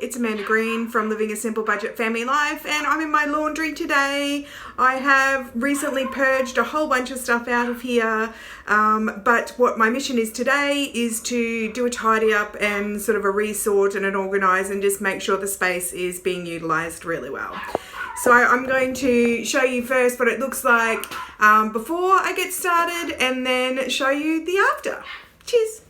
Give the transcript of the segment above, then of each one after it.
it's Amanda Green from Living a Simple Budget Family Life, and I'm in my laundry today. I have recently purged a whole bunch of stuff out of here, but what my mission is today is to do a tidy up and sort of a resort and an organise and just make sure the space is being utilised really well. So I'm going to show you first what it looks like before I get started, and then show you the after. Cheers!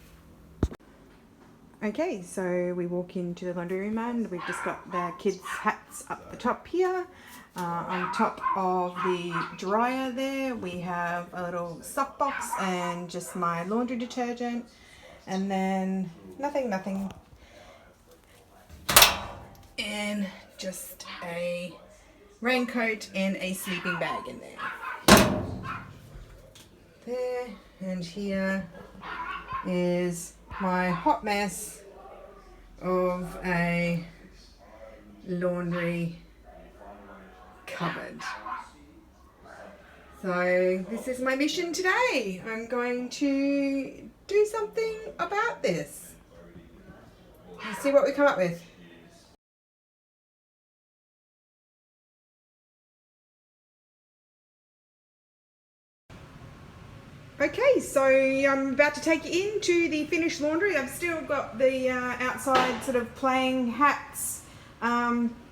Okay, so we walk into the laundry room and we've just got the kids' hats up the top here. On top of the dryer there, we have a little sock box and just my laundry detergent, and then nothing, and just a raincoat and a sleeping bag in there. And here is my hot mess of a laundry cupboard. So this is my mission today. I'm going to do something about this. Let's see what we come up with. Okay, so I'm about to take you into the finished laundry. I've still got the outside sort of playing hats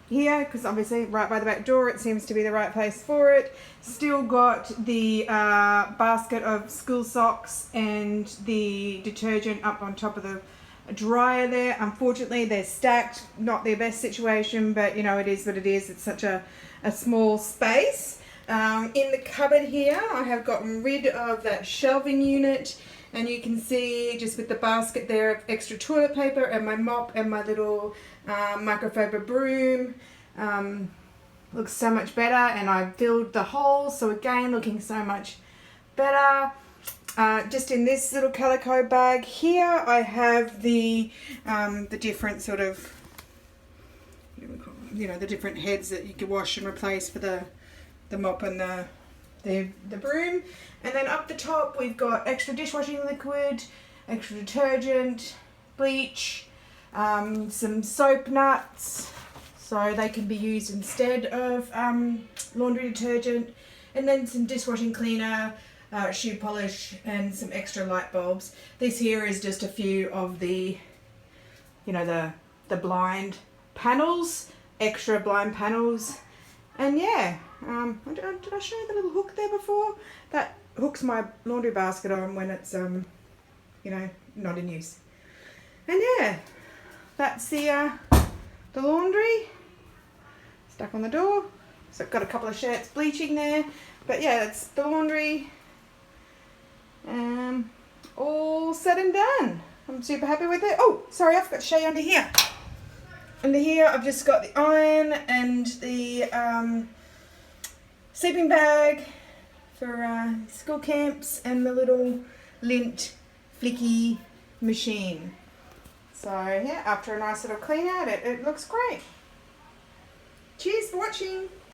here, because obviously right by the back door it seems to be the right place for it. Still got the basket of school socks and the detergent up on top of the dryer there. Unfortunately they're stacked, not their best situation, but you know, it is what it is. It's such a small space. In the cupboard here, I have gotten rid of that shelving unit, and you can see just with the basket there of extra toilet paper and my mop and my little microfiber broom. Looks so much better, and I filled the holes, so again looking so much better. Just in this little calico bag here, I have the different sort of, you know, the different heads that you can wash and replace for the mop and the broom. And then up the top we've got extra dishwashing liquid, extra detergent, bleach, some soap nuts so they can be used instead of laundry detergent, and then some dishwashing cleaner, shoe polish, and some extra light bulbs. This here is just a few of the, you know, the blind panels, extra blind panels. And yeah, did I show you the little hook there before? That hooks my laundry basket on when it's, you know, not in use. And yeah, that's the laundry stuck on the door. So I've got a couple of shirts bleaching there. But yeah, that's the laundry. All said and done. I'm super happy with it. Oh, sorry, I forgot to show you under here. Under here I've just got the iron and the sleeping bag for school camps, and the little lint flicky machine. So yeah, after a nice little clean out, it looks great. Cheers for watching.